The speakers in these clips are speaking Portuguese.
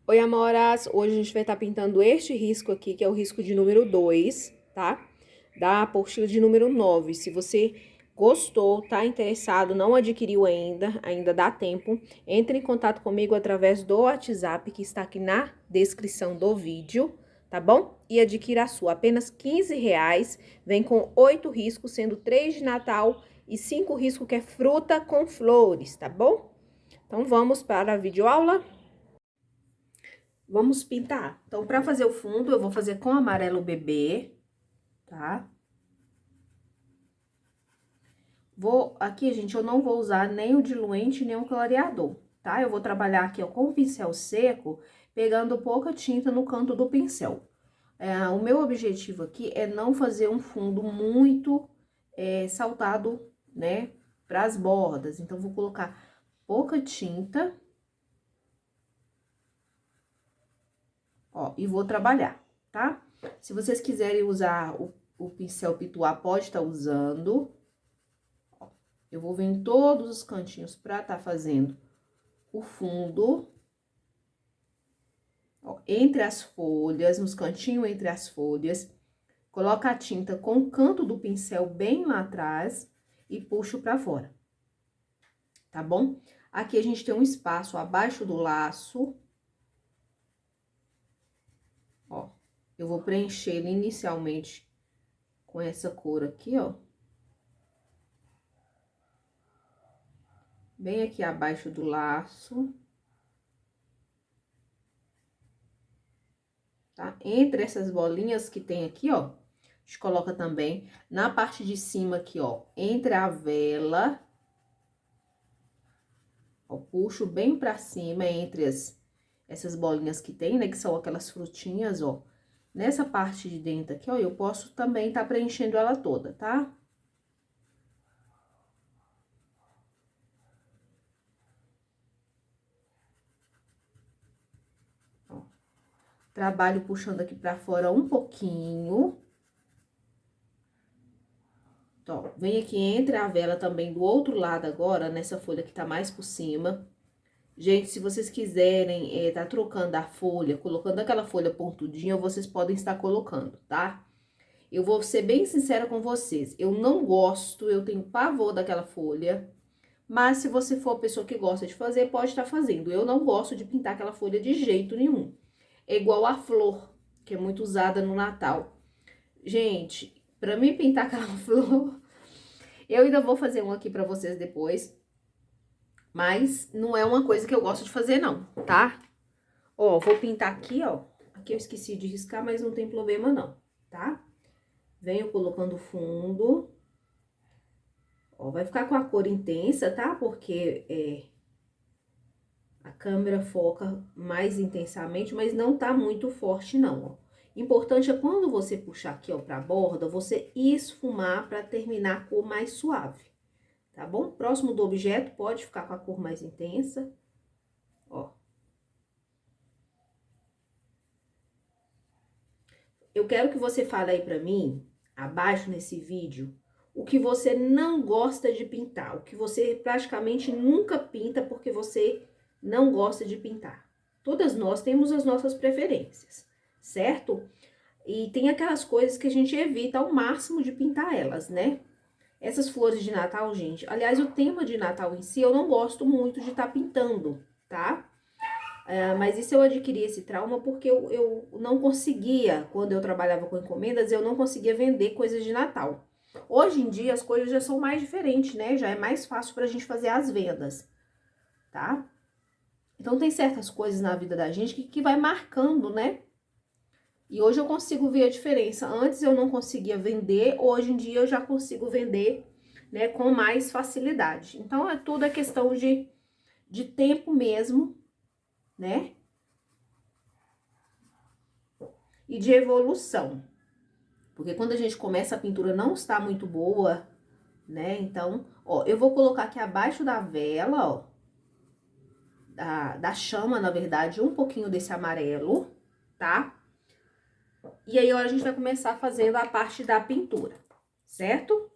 Oi, amoras! Hoje a gente vai estar pintando este risco aqui, que é o risco de número 2, tá? Da apostila de número 9. Se você gostou, tá interessado, não adquiriu ainda dá tempo, entre em contato comigo através do WhatsApp, que está aqui na descrição do vídeo, tá bom? E adquira a sua, apenas R$ 15, vem com 8 riscos, sendo 3 de Natal e 5 riscos que é fruta com flores, tá bom? Então, vamos para a videoaula? Vamos pintar. Então, para fazer o fundo, eu vou fazer com amarelo bebê, tá? Aqui, gente, eu não vou usar nem o diluente, nem o clareador, tá? Eu vou trabalhar aqui, ó, com o pincel seco, pegando pouca tinta no canto do pincel. O meu objetivo aqui é não fazer um fundo muito saltado, né, para as bordas. Então, vou colocar pouca tinta, ó, e vou trabalhar, tá? Se vocês quiserem usar o pincel pituá, pode estar usando. Ó, eu vou vir em todos os cantinhos pra tá fazendo o fundo. Ó, entre as folhas, nos cantinhos entre as folhas. Coloca a tinta com o canto do pincel bem lá atrás e puxo pra fora, tá bom? Aqui a gente tem um espaço abaixo do laço. Ó, eu vou preencher ele inicialmente com essa cor aqui, ó. Bem aqui abaixo do laço. Tá? Entre essas bolinhas que tem aqui, ó, a gente coloca também na parte de cima aqui, ó, entre a vela. Ó, puxo bem pra cima entre essas bolinhas que tem, né, que são aquelas frutinhas, ó. Nessa parte de dentro aqui, ó, eu posso também tá preenchendo ela toda, tá? Ó, trabalho puxando aqui pra fora um pouquinho. Ó, vem aqui entre a vela também do outro lado agora, nessa folha que tá mais por cima. Gente, se vocês quiserem tá trocando a folha, colocando aquela folha pontudinha, vocês podem estar colocando, tá? Eu vou ser bem sincera com vocês, eu não gosto, eu tenho pavor daquela folha, mas se você for a pessoa que gosta de fazer, pode estar fazendo. Eu não gosto de pintar aquela folha de jeito nenhum. É igual a flor, que é muito usada no Natal. Gente, pra mim pintar aquela flor, eu ainda vou fazer um aqui pra vocês depois. Mas não é uma coisa que eu gosto de fazer, não, tá? Ó, vou pintar aqui, ó. Aqui eu esqueci de riscar, mas não tem problema, não, tá? Venho colocando fundo. Ó, vai ficar com a cor intensa, tá? Porque a câmera foca mais intensamente, mas não tá muito forte, não, ó. Importante é quando você puxar aqui, ó, pra borda, você esfumar pra terminar a cor mais suave, tá bom? Próximo do objeto, pode ficar com a cor mais intensa, ó. Eu quero que você fale aí pra mim, abaixo nesse vídeo, o que você não gosta de pintar, o que você praticamente nunca pinta porque você não gosta de pintar. Todas nós temos as nossas preferências, certo? E tem aquelas coisas que a gente evita ao máximo de pintar elas, né? Essas flores de Natal, gente, aliás, o tema de Natal em si, eu não gosto muito de estar pintando, tá? Mas isso eu adquiri esse trauma porque eu não conseguia, quando eu trabalhava com encomendas, eu não conseguia vender coisas de Natal. Hoje em dia as coisas já são mais diferentes, né? Já é mais fácil pra gente fazer as vendas, tá? Então tem certas coisas na vida da gente que vai marcando, né? E hoje eu consigo ver a diferença. Antes eu não conseguia vender, hoje em dia eu já consigo vender, né, com mais facilidade. Então tudo é questão de tempo mesmo, né? E de evolução. Porque quando a gente começa, a pintura não está muito boa, né? Então, ó, eu vou colocar aqui abaixo da vela, ó, da chama, na verdade, um pouquinho desse amarelo, tá? E aí, ó, a gente vai começar fazendo a parte da pintura, certo?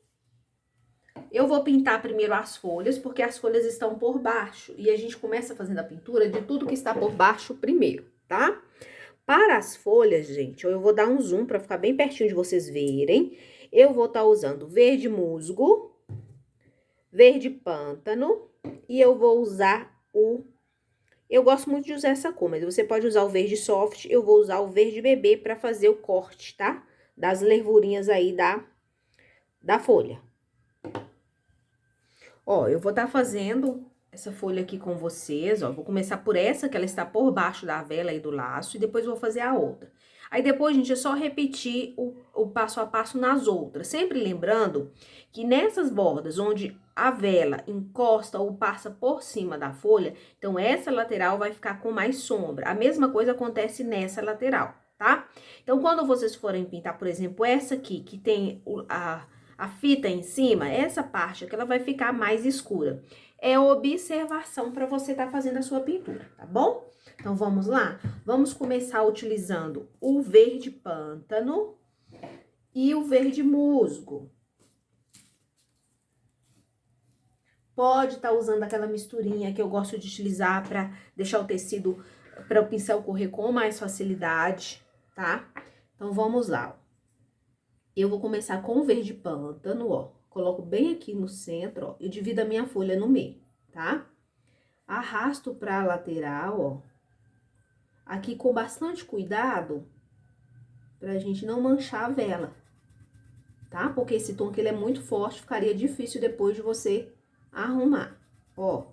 Eu vou pintar primeiro as folhas, porque as folhas estão por baixo. E a gente começa fazendo a pintura de tudo que está por baixo primeiro, tá? Para as folhas, gente, eu vou dar um zoom para ficar bem pertinho de vocês verem. Eu vou estar usando verde musgo, verde pântano e eu vou usar o... Eu gosto muito de usar essa cor, mas você pode usar o verde soft, eu vou usar o verde bebê para fazer o corte, tá? Das nervurinhas aí da folha. Ó, eu vou estar fazendo essa folha aqui com vocês, ó. Vou começar por essa, que ela está por baixo da vela e do laço, e depois vou fazer a outra. Aí depois, gente, é só repetir o passo a passo nas outras. Sempre lembrando que nessas bordas onde a vela encosta ou passa por cima da folha, então essa lateral vai ficar com mais sombra. A mesma coisa acontece nessa lateral, tá? Então, quando vocês forem pintar, por exemplo, essa aqui, que tem a fita em cima, essa parte aqui, ela vai ficar mais escura. É observação para você estar fazendo a sua pintura, tá bom? Então, vamos lá? Vamos começar utilizando o verde pântano e o verde musgo. Pode estar usando aquela misturinha que eu gosto de utilizar para deixar o tecido, para o pincel correr com mais facilidade, tá? Então, vamos lá, ó. Eu vou começar com o verde pântano, ó. Coloco bem aqui no centro, ó. E divido a minha folha no meio, tá? Arrasto pra lateral, ó. Aqui com bastante cuidado, pra gente não manchar a vela, tá? Porque esse tom aqui, ele é muito forte, ficaria difícil depois de você arrumar. Ó,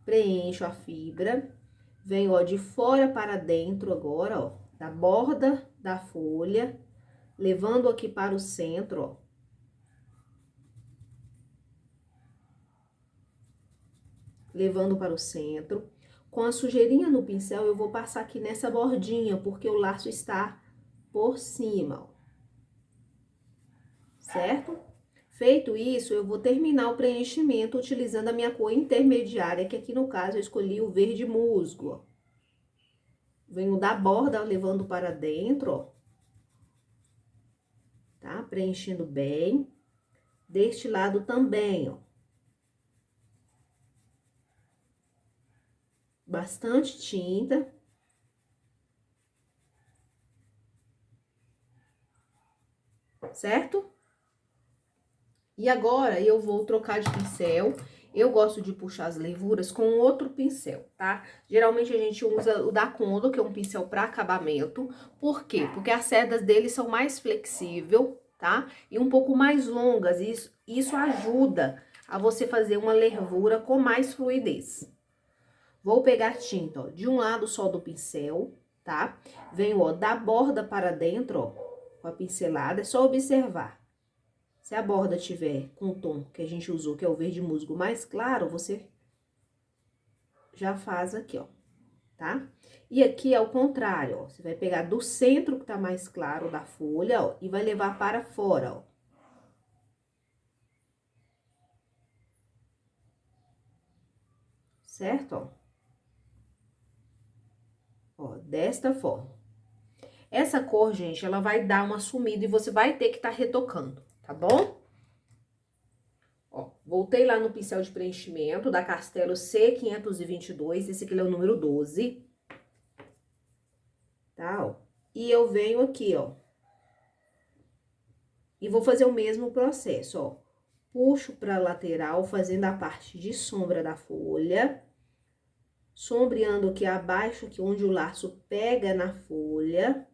preencho a fibra. Venho, ó, de fora para dentro agora, ó. Da borda da folha, levando aqui para o centro, ó. Levando para o centro. Com a sujeirinha no pincel, eu vou passar aqui nessa bordinha, porque o laço está por cima, ó. Certo? Feito isso, eu vou terminar o preenchimento utilizando a minha cor intermediária, que aqui no caso eu escolhi o verde musgo, ó. Venho da borda levando para dentro, ó. Tá? Preenchendo bem. Deste lado também, ó. Bastante tinta. Certo? E agora, eu vou trocar de pincel. Eu gosto de puxar as levuras com outro pincel, tá? Geralmente, a gente usa o da Condo, que é um pincel para acabamento. Por quê? Porque as cerdas dele são mais flexíveis, tá? E um pouco mais longas. Isso ajuda a você fazer uma lervura com mais fluidez. Vou pegar tinta, ó, de um lado só do pincel, tá? Venho, ó, da borda para dentro, ó, com a pincelada. É só observar. Se a borda tiver com o tom que a gente usou, que é o verde musgo mais claro, você já faz aqui, ó, tá? E aqui é o contrário, ó. Você vai pegar do centro que tá mais claro da folha, ó, e vai levar para fora, ó. Certo, ó? Ó, desta forma. Essa cor, gente, ela vai dar uma sumida e você vai ter que estar retocando, tá bom? Ó, voltei lá no pincel de preenchimento da Castelo C522, esse aqui é o número 12. Tá, ó. E eu venho aqui, ó. E vou fazer o mesmo processo, ó. Puxo pra lateral, fazendo a parte de sombra da folha. Sombreando aqui abaixo, aqui onde o laço pega na folha.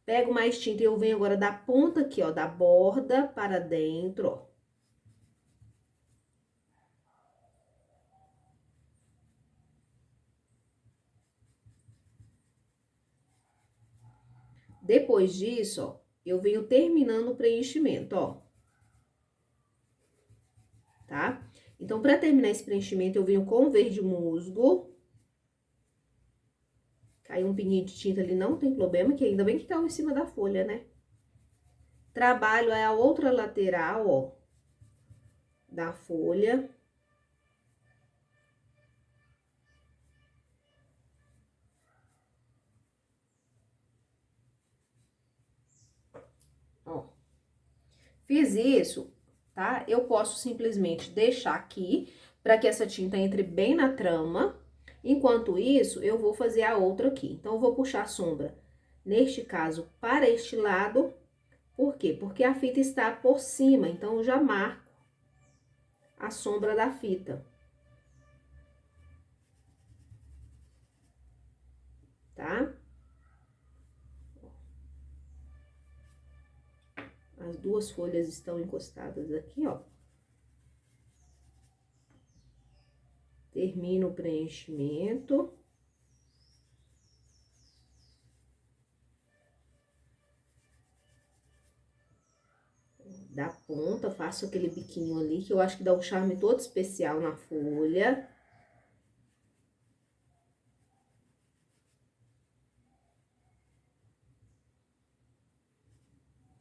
Pego mais tinta e eu venho agora da ponta aqui, ó, da borda para dentro, ó. Depois disso, ó, eu venho terminando o preenchimento, ó. Tá? Então, pra terminar esse preenchimento, eu venho com o verde musgo. Caiu um pinguinho de tinta ali, não tem problema, que ainda bem que caiu em cima da folha, né? Trabalho a outra lateral, ó, da folha. Ó. Fiz isso, tá? Eu posso simplesmente deixar aqui, para que essa tinta entre bem na trama. Enquanto isso, eu vou fazer a outra aqui. Então, eu vou puxar a sombra, neste caso, para este lado. Por quê? Porque a fita está por cima, então eu já marco a sombra da fita. Tá? As duas folhas estão encostadas aqui, ó. Termino o preenchimento. Da ponta, faço aquele biquinho ali, que eu acho que dá um charme todo especial na folha.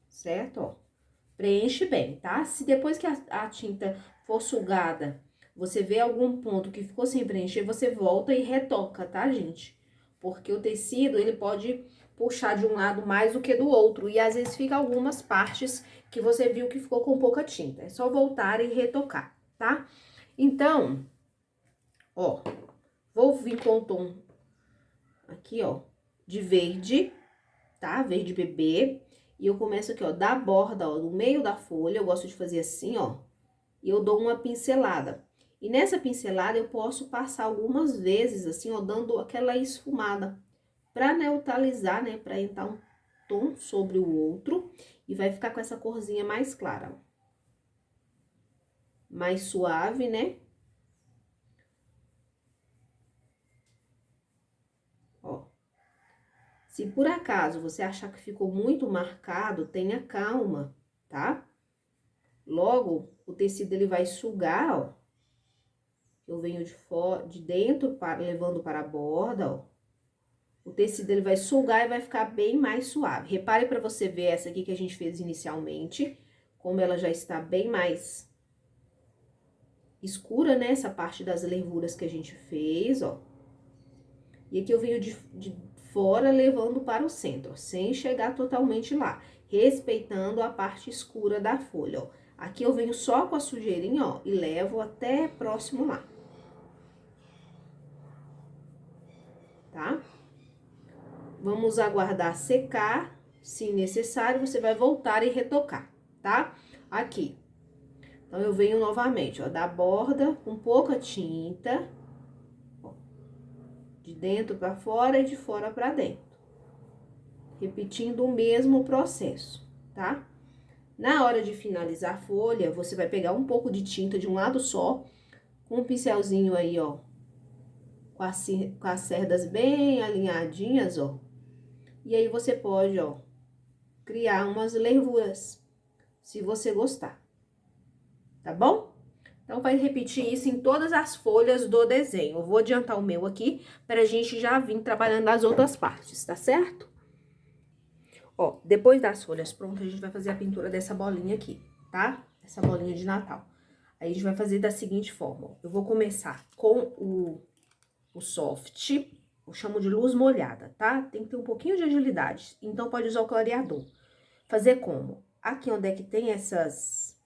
Certo, ó. Preenche bem, tá? Se depois que a tinta for sugada, você vê algum ponto que ficou sem preencher, você volta e retoca, tá, gente? Porque o tecido, ele pode puxar de um lado mais do que do outro. E às vezes fica algumas partes que você viu que ficou com pouca tinta. É só voltar e retocar, tá? Então, ó, vou vir com o tom aqui, ó, de verde, tá? Verde bebê. E eu começo aqui, ó, da borda, ó, no meio da folha, eu gosto de fazer assim, ó. E eu dou uma pincelada. E nessa pincelada eu posso passar algumas vezes, assim, ó, dando aquela esfumada. Pra neutralizar, né, pra entrar um tom sobre o outro. E vai ficar com essa corzinha mais clara, ó. Mais suave, né? Ó. Se por acaso você achar que ficou muito marcado, tenha calma, tá? Logo, o tecido ele vai sugar, ó. Eu venho de fora, de dentro, levando para a borda, ó. O tecido ele vai sugar e vai ficar bem mais suave. Repare para você ver essa aqui que a gente fez inicialmente, como ela já está bem mais escura, né? Essa parte das levuras que a gente fez, ó. E aqui eu venho de fora levando para o centro, ó, sem chegar totalmente lá, respeitando a parte escura da folha, ó. Aqui eu venho só com a sujeirinha, ó, e levo até próximo lá. Tá? Vamos aguardar secar, se necessário, você vai voltar e retocar, tá? Aqui. Então, eu venho novamente, ó, da borda com pouca tinta, ó, de dentro pra fora e de fora pra dentro. Repetindo o mesmo processo, tá? Na hora de finalizar a folha, você vai pegar um pouco de tinta de um lado só, com um pincelzinho aí, ó, com as cerdas bem alinhadinhas, ó. E aí, você pode, ó, criar umas levuras, se você gostar, tá bom? Então, vai repetir isso em todas as folhas do desenho. Eu vou adiantar o meu aqui, pra gente já vir trabalhando as outras partes, tá certo? Ó, depois das folhas prontas, a gente vai fazer a pintura dessa bolinha aqui, tá? Essa bolinha de Natal. Aí, a gente vai fazer da seguinte forma, ó. Eu vou começar com o soft, eu chamo de luz molhada, tá? Tem que ter um pouquinho de agilidade, então pode usar o clareador. Fazer como? Aqui onde é que tem essas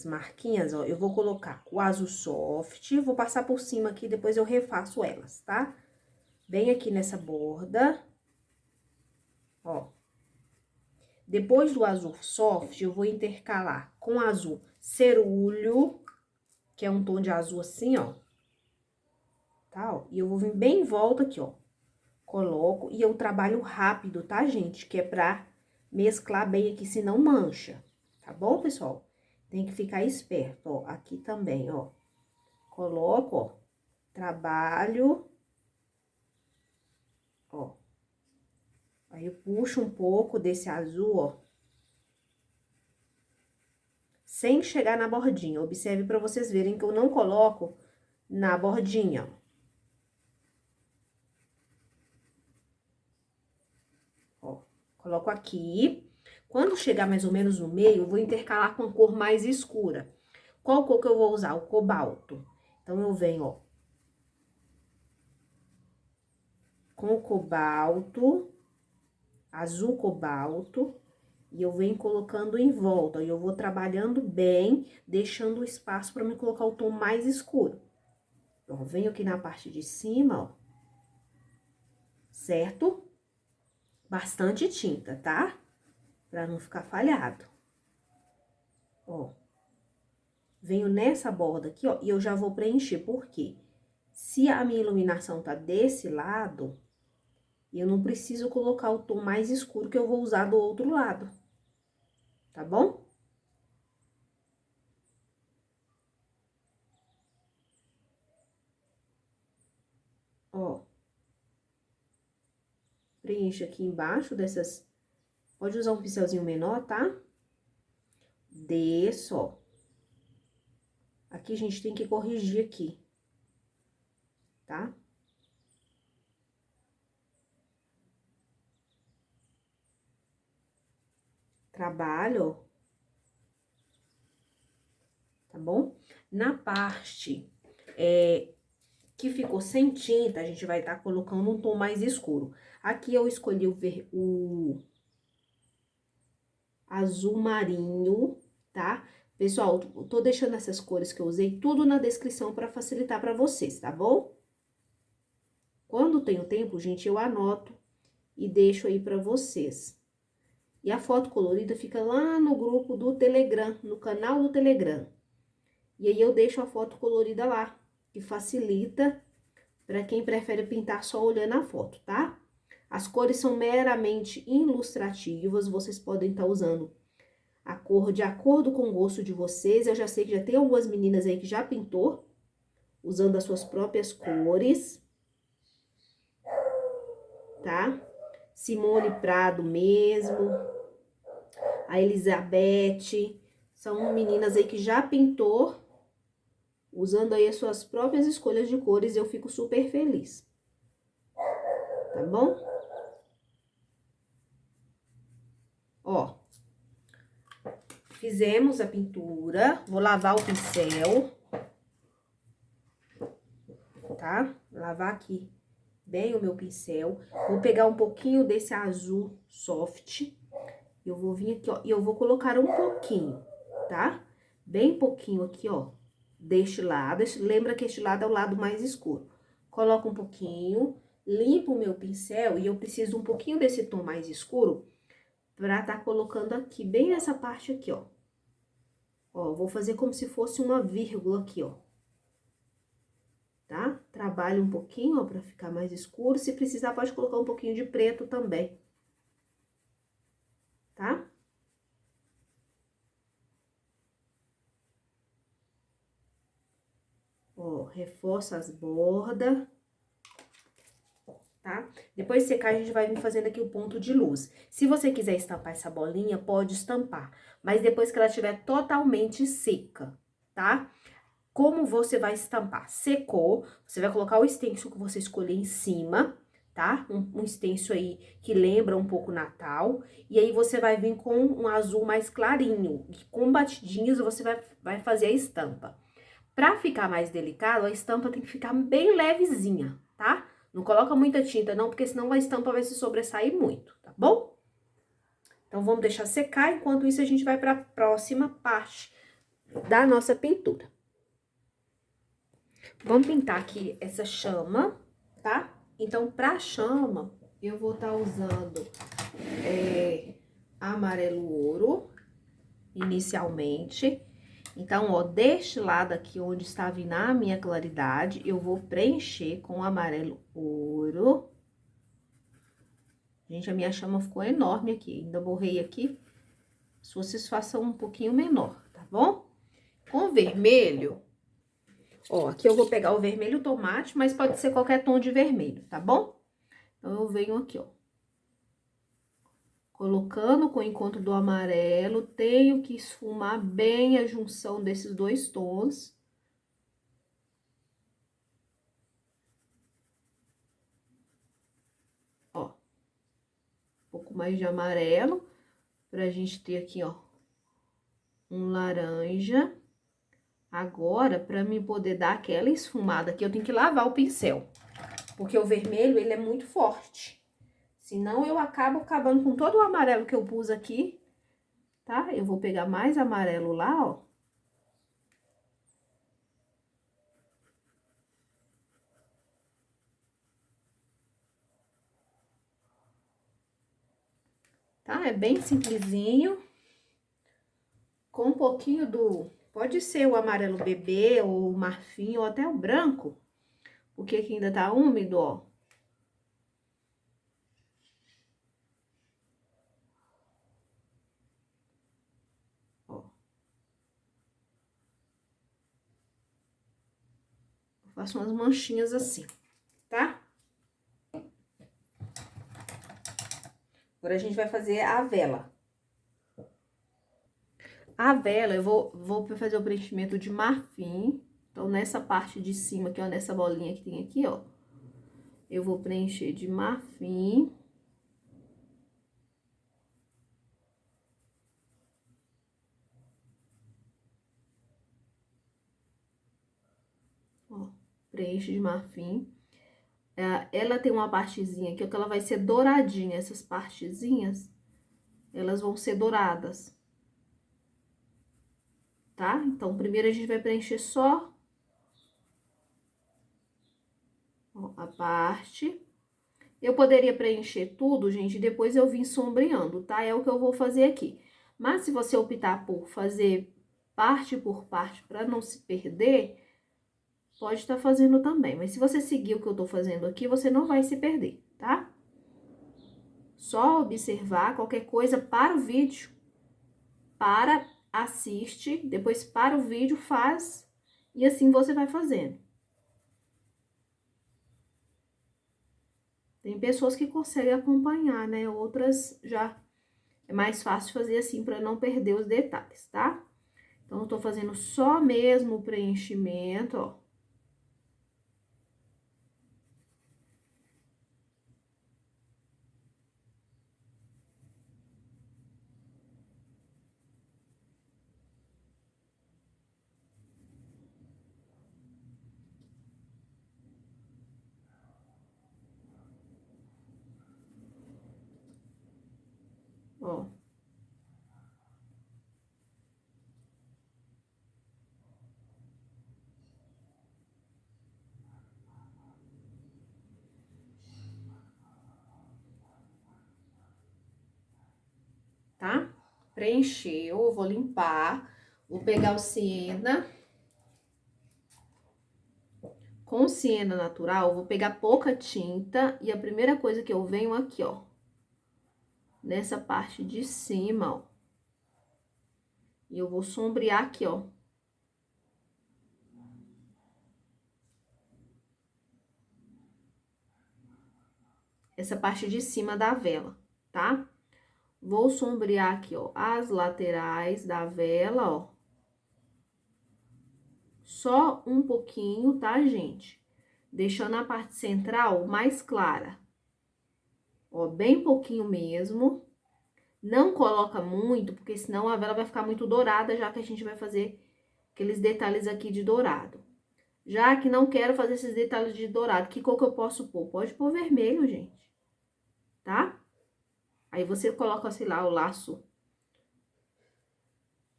marquinhas, ó, eu vou colocar o azul soft, vou passar por cima aqui, depois eu refaço elas, tá? Bem aqui nessa borda, ó. Depois do azul soft, eu vou intercalar com azul cerúleo, que é um tom de azul assim, ó. Tá, ó? E eu vou vir bem em volta aqui, ó. Coloco e eu trabalho rápido, tá, gente? Que é pra mesclar bem aqui, senão mancha, tá bom, pessoal? Tem que ficar esperto, ó, aqui também, ó. Coloco, ó, trabalho, ó. Aí eu puxo um pouco desse azul, ó. Sem chegar na bordinha. Observe pra vocês verem que eu não coloco na bordinha, ó. Coloco aqui. Quando chegar mais ou menos no meio, eu vou intercalar com a cor mais escura. Qual cor que eu vou usar? O cobalto. Então, eu venho, ó, com o cobalto, azul cobalto, e eu venho colocando em volta. E eu vou trabalhando bem, deixando o espaço para me colocar o tom mais escuro. Ó, venho aqui na parte de cima, ó. Certo? Bastante tinta, tá? Pra não ficar falhado. Ó. Venho nessa borda aqui, ó, e eu já vou preencher. Por quê? Se a minha iluminação tá desse lado, eu não preciso colocar o tom mais escuro que eu vou usar do outro lado. Tá bom? Ó. Preencho aqui embaixo dessas... Pode usar um pincelzinho menor, tá? Desço, ó. Aqui a gente tem que corrigir aqui. Tá? Trabalho, ó. Tá bom? Na parte que ficou sem tinta, a gente vai estar colocando um tom mais escuro. Aqui eu escolhi o azul marinho, tá? Pessoal, eu tô deixando essas cores que eu usei tudo na descrição para facilitar para vocês, tá bom? Quando tenho tempo, gente, eu anoto e deixo aí para vocês. E a foto colorida fica lá no grupo do Telegram, no canal do Telegram. E aí eu deixo a foto colorida lá, que facilita para quem prefere pintar só olhando a foto, tá? As cores são meramente ilustrativas, vocês podem estar usando a cor de acordo com o gosto de vocês. Eu já sei que já tem algumas meninas aí que já pintou, usando as suas próprias cores, tá? Simone Prado mesmo, a Elizabeth, são meninas aí que já pintou, usando aí as suas próprias escolhas de cores, e eu fico super feliz. Tá bom? Ó, fizemos a pintura, vou lavar o pincel, tá? Lavar aqui bem o meu pincel. Vou pegar um pouquinho desse azul soft, eu vou vir aqui, ó, e eu vou colocar um pouquinho, tá? Bem pouquinho aqui, ó, deste lado. Lembra que este lado é o lado mais escuro. Coloco um pouquinho, limpo o meu pincel e eu preciso um pouquinho desse tom mais escuro pra tá colocando aqui, bem nessa parte aqui, ó. Ó, vou fazer como se fosse uma vírgula aqui, ó. Tá? Trabalho um pouquinho, ó, pra ficar mais escuro. Se precisar, pode colocar um pouquinho de preto também. Tá? Ó, reforça as bordas. Tá? Depois de secar, a gente vai vir fazendo aqui o ponto de luz. Se você quiser estampar essa bolinha, pode estampar. Mas depois que ela estiver totalmente seca, tá? Como você vai estampar? Secou, você vai colocar o stencil que você escolher em cima, tá? Um stencil aí que lembra um pouco Natal. E aí, você vai vir com um azul mais clarinho. E com batidinhos, você vai fazer a estampa. Pra ficar mais delicado, a estampa tem que ficar bem levezinha, tá? Não coloca muita tinta não, porque senão a estampa vai se sobressair muito, tá bom? Então, vamos deixar secar, enquanto isso a gente vai pra próxima parte da nossa pintura. Vamos pintar aqui essa chama, tá? Então, pra chama, eu vou estar usando amarelo ouro, inicialmente. Então, ó, deste lado aqui, onde está vindo a minha claridade, eu vou preencher com amarelo ouro. Gente, a minha chama ficou enorme aqui, ainda borrei aqui. Se vocês façam um pouquinho menor, tá bom? Com vermelho, ó, aqui eu vou pegar o vermelho tomate, mas pode ser qualquer tom de vermelho, tá bom? Então, eu venho aqui, ó. Colocando com o encontro do amarelo, tenho que esfumar bem a junção desses dois tons. Ó, um pouco mais de amarelo, pra gente ter aqui, ó, um laranja. Agora, pra mim poder dar aquela esfumada aqui, eu tenho que lavar o pincel, porque o vermelho, ele é muito forte. Senão, eu acabo acabando com todo o amarelo que eu pus aqui, tá? Eu vou pegar mais amarelo lá, ó. tá? É bem simplesinho. Com um pouquinho do... Pode ser o amarelo bebê, ou o marfim, ou até o branco. Porque aqui ainda tá úmido, ó. Ó. Eu faço umas manchinhas assim, tá? Agora a gente vai fazer a vela. A vela, eu vou fazer o preenchimento de marfim. Então, nessa parte de cima aqui, ó, nessa bolinha que tem aqui, ó. Eu vou preencher de marfim. Ó, preenche de marfim. Ela tem uma partezinha aqui, ó, que ela vai ser douradinha. Essas partezinhas, elas vão ser douradas. Tá? Então, primeiro a gente vai preencher só... Ó, a parte. Eu poderia preencher tudo, gente, depois eu vim sombreando, tá? É o que eu vou fazer aqui. Mas se você optar por fazer parte por parte para não se perder, pode estar fazendo também. Mas se você seguir o que eu tô fazendo aqui, você não vai se perder, tá? Só observar qualquer coisa para o vídeo, assiste, depois para o vídeo, faz, e assim você vai fazendo. Tem pessoas que conseguem acompanhar, né? Outras já é mais fácil fazer assim para não perder os detalhes, tá? Então, eu tô fazendo só mesmo o preenchimento, ó. Ó. Tá? Preencheu, eu vou limpar, vou pegar o siena. Com siena natural, vou pegar pouca tinta e a primeira coisa que eu venho aqui, ó, nessa parte de cima, ó. E eu vou sombrear aqui, ó. Essa parte de cima da vela, tá? Vou sombrear aqui, ó, as laterais da vela, ó. Só um pouquinho, tá, gente? Deixando a parte central mais clara. Ó, bem pouquinho mesmo. Não coloca muito, porque senão a vela vai ficar muito dourada, já que a gente vai fazer aqueles detalhes aqui de dourado. Já que não quero fazer esses detalhes de dourado, que cor que eu posso pôr? Pode pôr vermelho, gente. Tá? Aí você coloca, sei lá, o laço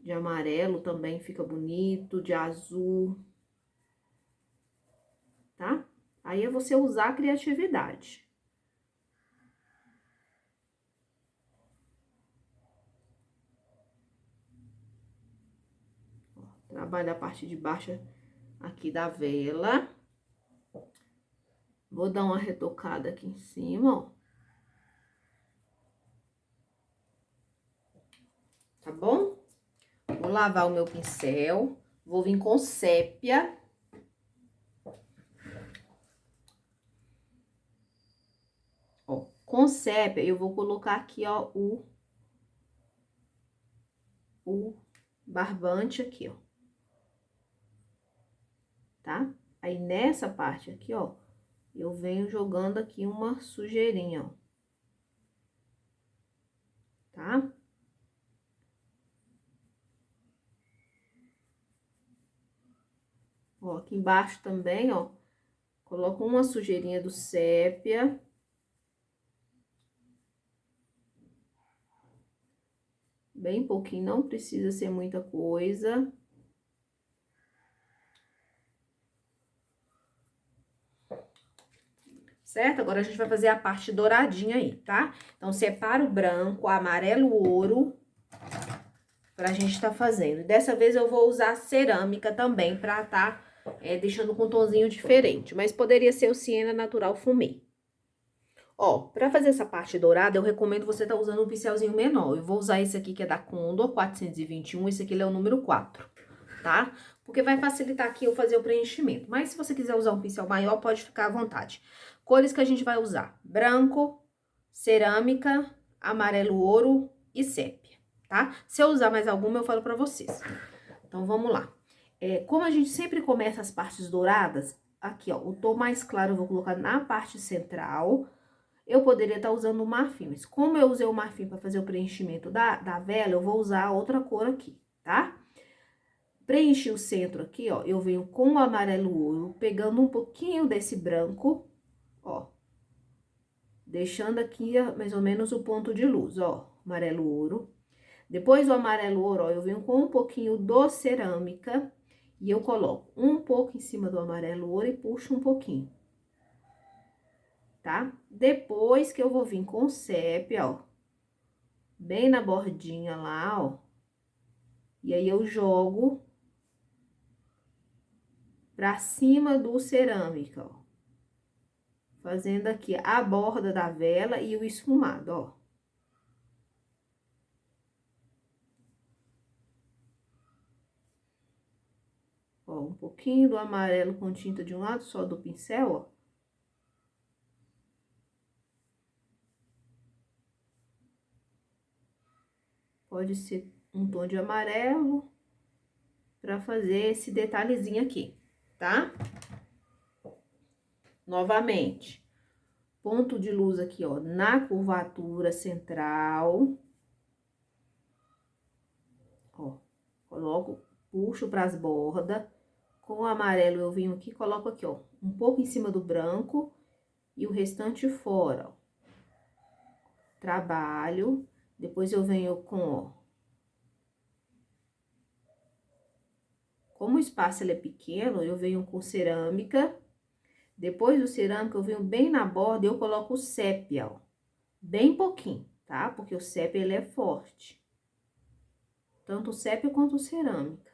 de amarelo também fica bonito, de azul. Tá? Aí é você usar a criatividade. Trabalho a parte de baixo aqui da vela. Vou dar uma retocada aqui em cima, ó. Tá bom? Vou lavar o meu pincel. Vou vir com sépia. Ó, com sépia, eu vou colocar aqui, ó, o barbante aqui, ó. Tá? Aí, nessa parte aqui, ó, eu venho jogando aqui uma sujeirinha, ó. Tá? Ó, aqui embaixo também, ó, coloco uma sujeirinha do sépia. Bem pouquinho, não precisa ser muita coisa. certo? Agora, a gente vai fazer a parte douradinha aí, tá? Então, separa o branco, amarelo, ouro, pra gente tá fazendo. Dessa vez, eu vou usar cerâmica também, pra tá deixando com um tonzinho diferente. Mas poderia ser o siena natural fumê. Ó, pra fazer essa parte dourada, eu recomendo você tá usando um pincelzinho menor. Eu vou usar esse aqui, que é da Condor 421, esse aqui ele é o número 4, tá? Porque vai facilitar aqui eu fazer o preenchimento. Mas se você quiser usar um pincel maior, pode ficar à vontade. Cores que a gente vai usar: branco, cerâmica, amarelo ouro e sépia, tá? Se eu usar mais alguma, eu falo pra vocês. Então, vamos lá. Como a gente sempre começa as partes douradas, aqui, ó, o tom mais claro eu vou colocar na parte central. Eu poderia estar usando o marfim, mas como eu usei o marfim para fazer o preenchimento da vela, eu vou usar outra cor aqui, tá? Preenchi o centro aqui, ó, eu venho com o amarelo ouro, pegando um pouquinho desse branco, ó. Deixando aqui, ó, mais ou menos o ponto de luz, ó, amarelo ouro. Depois do amarelo ouro, ó, eu venho com um pouquinho do cerâmica e eu coloco um pouco em cima do amarelo ouro e puxo um pouquinho. Tá? Depois que eu vou vir com sépia, ó, bem na bordinha lá, ó. E aí, eu jogo pra cima do cerâmica, ó. Fazendo aqui a borda da vela e o esfumado, ó. Ó, um pouquinho do amarelo com tinta de um lado só do pincel, ó. Pode ser um tom de amarelo pra fazer esse detalhezinho aqui, tá? Novamente, ponto de luz aqui, ó, na curvatura central. Ó, coloco, puxo pras bordas. Com o amarelo, eu venho aqui, coloco aqui, ó, um pouco em cima do branco e o restante fora, ó. Trabalho, depois eu venho com, ó. Como o espaço ele é pequeno, eu venho com cerâmica. Depois do cerâmica, eu venho bem na borda e eu coloco o sépia, ó. Bem pouquinho, tá? Porque o sépia, ele é forte. Tanto o sépia quanto o cerâmica.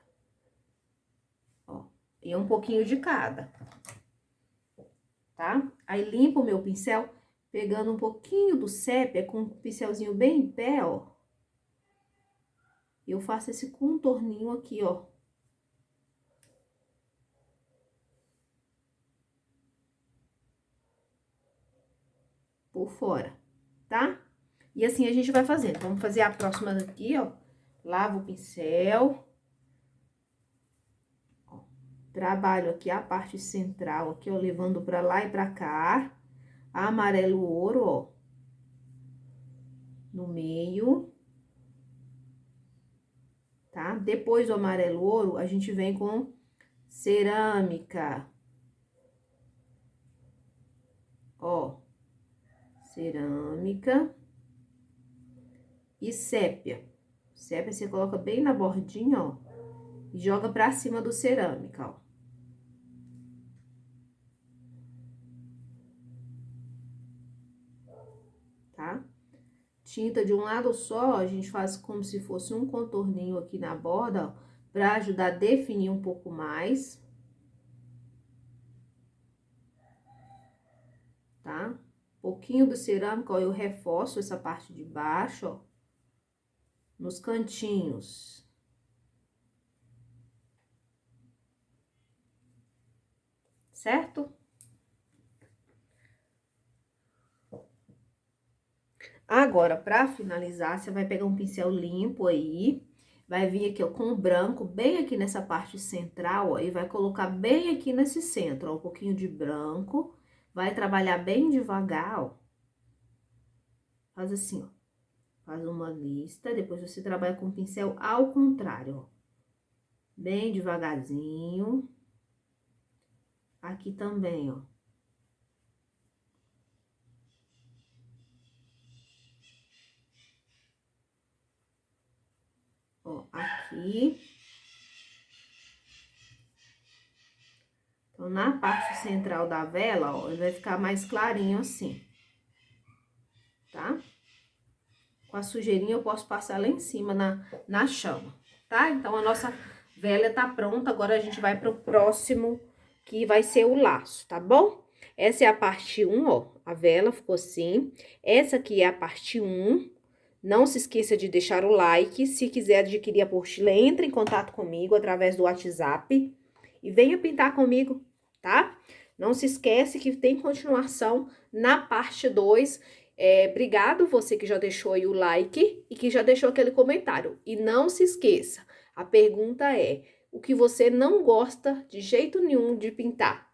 Ó, e um pouquinho de cada. Tá? Aí, limpo o meu pincel, pegando um pouquinho do sépia, com um pincelzinho bem em pé, ó. Eu faço esse contorninho aqui, ó. Por fora, tá? E assim a gente vai fazendo. Vamos fazer a próxima aqui, ó. Lavo o pincel. Ó, trabalho aqui a parte central, aqui, ó, levando pra lá e pra cá. Amarelo ouro, ó. No meio. Tá? Depois do amarelo ouro, a gente vem com cerâmica. Ó, cerâmica e sépia. Sépia você coloca bem na bordinha, ó, e joga pra cima do cerâmica, ó. Tá? Tinta de um lado só, a gente faz como se fosse um contorninho aqui na borda, ó, pra ajudar a definir um pouco mais. Tá? Pouquinho do cerâmica, ó, eu reforço essa parte de baixo, ó, nos cantinhos. Certo? Agora, pra finalizar, você vai pegar um pincel limpo aí, vai vir aqui, ó, com o branco, bem aqui nessa parte central, ó, e vai colocar bem aqui nesse centro, ó, um pouquinho de branco. Vai trabalhar bem devagar, ó. Faz assim, ó. Faz uma lista, depois você trabalha com o pincel ao contrário, ó. Bem devagarzinho. Aqui também, ó. Ó, aqui. Então, na parte central da vela, ó, ele vai ficar mais clarinho assim, tá? Com a sujeirinha eu posso passar lá em cima na chama, tá? Então, a nossa vela tá pronta, agora a gente vai pro próximo, que vai ser o laço, tá bom? Essa é a parte 1, ó, a vela ficou assim. Essa aqui é a parte 1. Não se esqueça de deixar o like. Se quiser adquirir a apostila, entre em contato comigo através do WhatsApp e venha pintar comigo, tá? Não se esquece que tem continuação na parte 2. Obrigado você que já deixou aí o like e que já deixou aquele comentário. E não se esqueça, a pergunta é: o que você não gosta de jeito nenhum de pintar?